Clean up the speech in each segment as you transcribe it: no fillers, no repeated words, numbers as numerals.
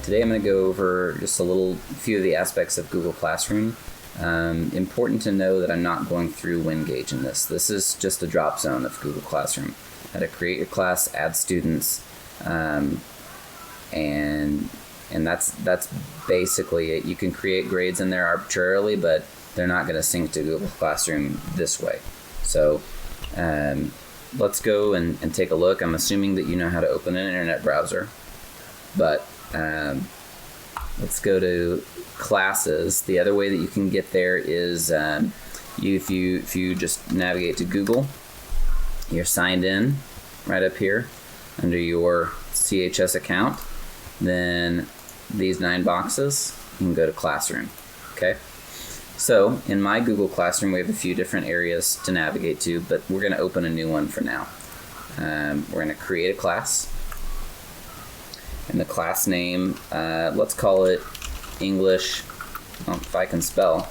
Today I'm going to go over just a few of the aspects of Google Classroom. Important to know that I'm not going through Wengage in this. This is just a drop zone of Google Classroom. How to create your class, add students, and that's basically it. You can create grades in there arbitrarily, but they're not going to sync to Google Classroom this way. So let's go and take a look. I'm assuming that you know how to open an internet browser, but let's go to classes. The other way that you can get there is if you just navigate to Google, you're signed in right up here under your CHS account. Then these 9 boxes, you can go to Classroom. Okay. So in my Google Classroom, we have a few different areas to navigate to, but we're going to open a new one for now. We're going to create a class. And the class name, let's call it English, if I can spell,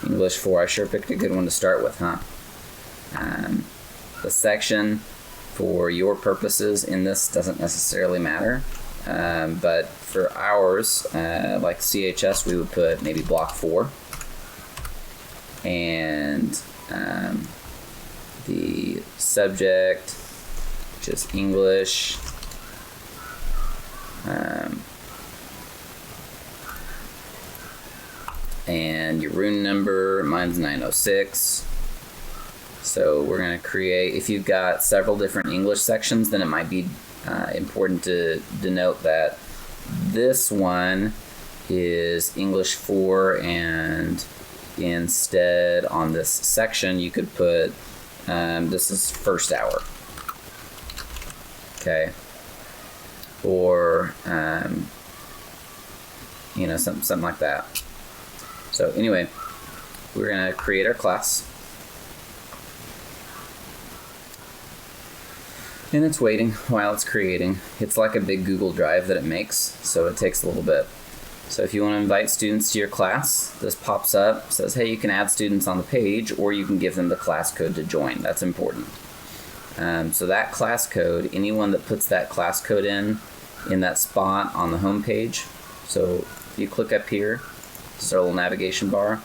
English 4. I sure picked a good one to start with, huh? The section for your purposes in this doesn't necessarily matter, but for ours, like CHS, we would put maybe block 4. And the subject, which is English. And your room number, mine's 906. So we're going to create, if you've got several different English sections, then it might be important to denote that this one is English 4, and instead on this section you could put, this is first hour. Okay. Or, something like that. So anyway, we're going to create our class. And it's waiting while it's creating. It's like a big Google Drive that it makes, so it takes a little bit. So if you want to invite students to your class, this pops up, says, hey, you can add students on the page, or you can give them the class code to join. That's important. So that class code, anyone that puts that class code in that spot on the home page, so if you click up here, this is our little navigation bar.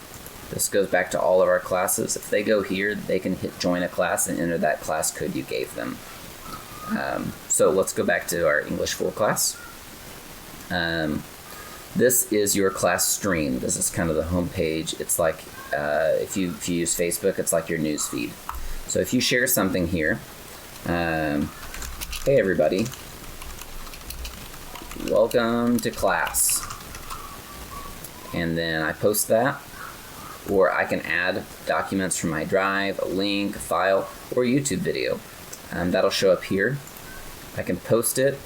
This goes back to all of our classes. If they go here, they can hit join a class and enter that class code you gave them. So let's go back to our English 4 class. This is your class stream. This is kind of the home page. It's like if you use Facebook, it's like your news feed. So if you share something here, hey everybody, welcome to class, and then I post that, or I can add documents from my drive, a link, a file, or a YouTube video. That'll show up here. I can post it.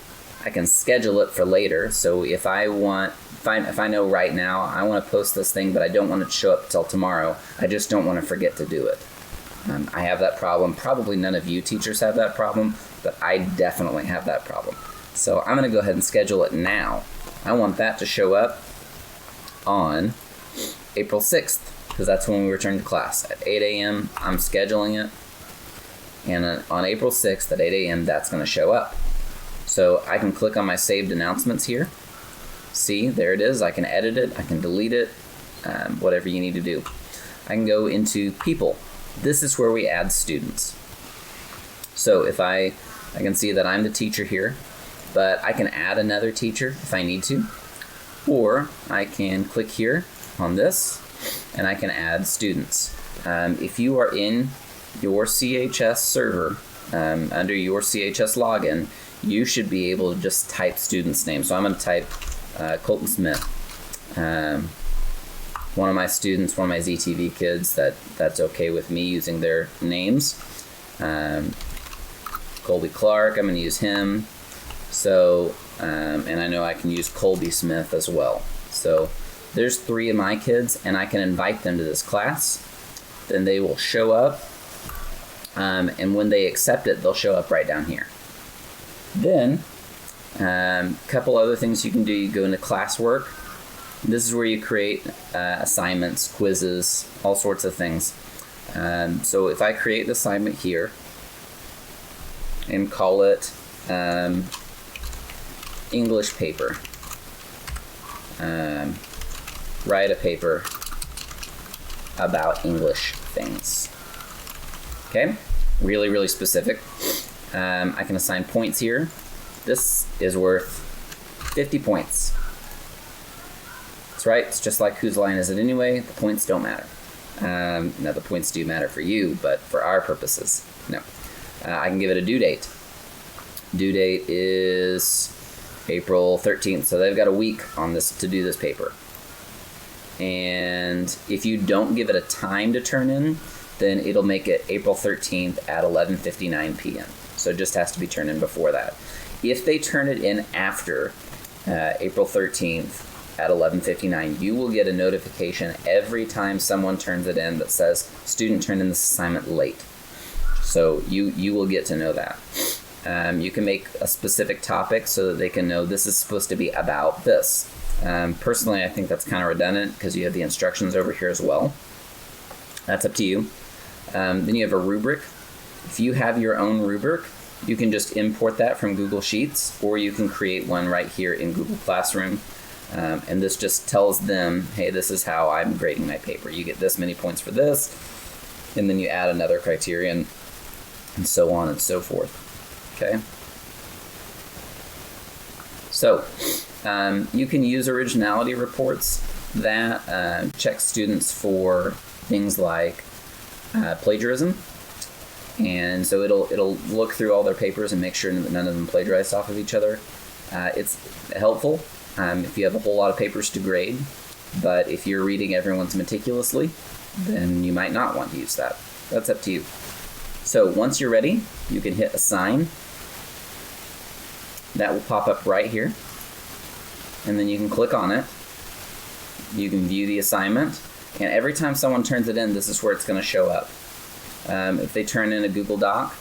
I can schedule it for later. So if I know right now I want to post this thing, but I don't want it to show up till tomorrow, I just don't want to forget to do it. I have that problem. Probably none of you teachers have that problem, but I definitely have that problem. So I'm going to go ahead and schedule it now. I want that to show up on April 6th, because that's when we return to class. At 8 a.m., I'm scheduling it. And on April 6th at 8 a.m., that's going to show up. So I can click on my saved announcements here. See, there it is. I can edit it. I can delete it, whatever you need to do. I can go into people. This is where we add students. So if I can see that I'm the teacher here, but I can add another teacher if I need to. Or I can click here on this, and I can add students. If you are in your CHS server, under your CHS login, you should be able to just type students' names. So I'm going to type Colton Smith. One of my students, one of my ZTV kids, that's okay with me using their names. Colby Clark, I'm going to use him. So, and I know I can use Colby Smith as well. So there's 3 of my kids, and I can invite them to this class. Then they will show up, and when they accept it, they'll show up right down here. Then, a couple other things you can do. You go into classwork. This is where you create assignments, quizzes, all sorts of things. So if I create an assignment here and call it English paper, write a paper about English things. Okay, really, really specific. I can assign points here. This is worth 50 points. That's right, it's just like whose line is it anyway? The points don't matter. Now the points do matter for you, but for our purposes, no. I can give it a due date. Due date is April 13th, so they've got a week on this to do this paper. And if you don't give it a time to turn in, then it'll make it April 13th at 11:59 p.m. So it just has to be turned in before that. If they turn it in after April 13th at 11:59, you will get a notification every time someone turns it in that says, student turned in this assignment late. So you will get to know that. You can make a specific topic so that they can know this is supposed to be about this. Personally, I think that's kind of redundant because you have the instructions over here as well. That's up to you. Then you have a rubric. If you have your own rubric, you can just import that from Google Sheets, or you can create one right here in Google Classroom. And this just tells them, hey, this is how I'm grading my paper. You get this many points for this, and then you add another criterion, and so on and so forth. Okay? So, you can use originality reports that check students for things like plagiarism. And so it'll look through all their papers and make sure that none of them plagiarized off of each other. It's helpful if you have a whole lot of papers to grade, but if you're reading everyone's meticulously, then you might not want to use that. That's up to you. So once you're ready, you can hit assign. That will pop up right here, and then you can click on it. You can view the assignment, and every time someone turns it in, this is where it's going to show up. If they turn in a Google Doc,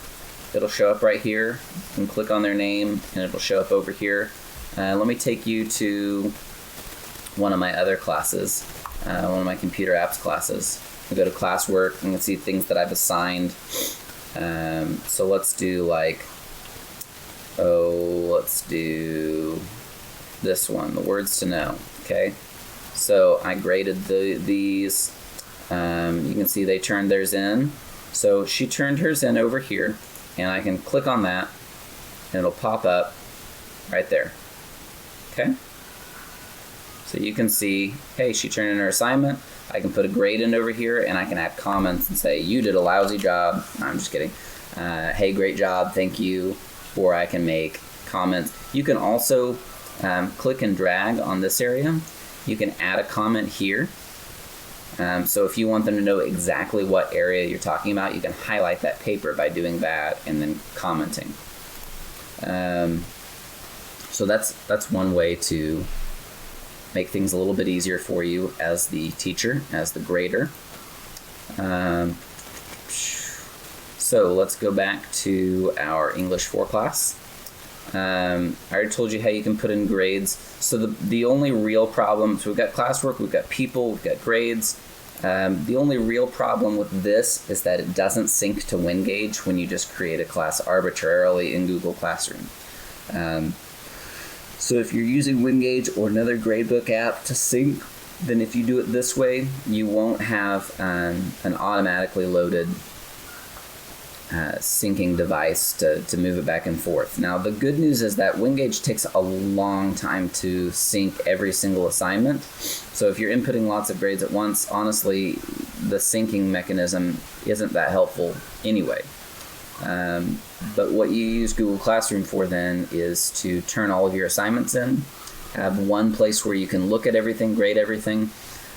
it'll show up right here. You can click on their name, and it'll show up over here. Let me take you to one of my other classes, one of my computer apps classes. We go to classwork, and you can see things that I've assigned. So let's do let's do this one, the words to know. Okay, so I graded these. You can see they turned theirs in. So she turned hers in over here, and I can click on that, and it'll pop up right there. Okay? So you can see, hey, she turned in her assignment. I can put a grade in over here, and I can add comments and say, you did a lousy job. No, I'm just kidding. Hey, great job, thank you. Or I can make comments. You can also click and drag on this area. You can add a comment here. So if you want them to know exactly what area you're talking about, you can highlight that paper by doing that and then commenting. So that's one way to make things a little bit easier for you as the teacher, as the grader. So let's go back to our English 4 class. I already told you how you can put in grades. So the only real problem, so we've got classwork, we've got people, we've got grades. The only real problem with this is that it doesn't sync to Wengage when you just create a class arbitrarily in Google Classroom. So if you're using Wengage or another gradebook app to sync, then if you do it this way, you won't have an automatically loaded syncing device to move it back and forth. Now the good news is that Wengage takes a long time to sync every single assignment. So if you're inputting lots of grades at once, honestly, the syncing mechanism isn't that helpful anyway. But what you use Google Classroom for then is to turn all of your assignments in, have one place where you can look at everything, grade everything,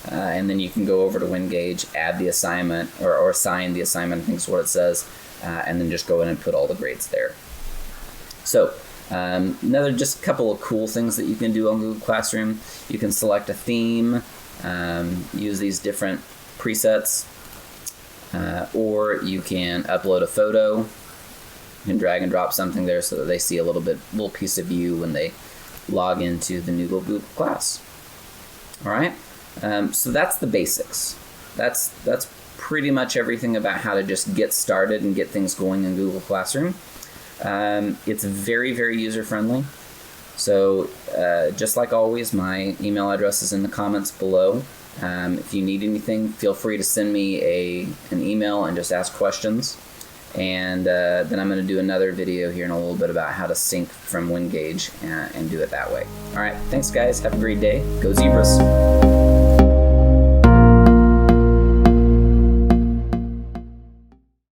and then you can go over to Wengage, add the assignment, or assign the assignment, I think is what it says, and then just go in and put all the grades there. So another just couple of cool things that you can do on Google Classroom. You can select a theme, use these different presets, or you can upload a photo. You can drag and drop something there so that they see a little piece of you when they log into the new Google class. All right, so that's the basics. That's pretty much everything about how to just get started and get things going in Google Classroom. It's very, very user-friendly. So just like always, my email address is in the comments below. If you need anything, feel free to send me an email and just ask questions. And then I'm going to do another video here in a little bit about how to sync from Wengage and do it that way. All right, thanks guys. Have a great day. Go Zebras.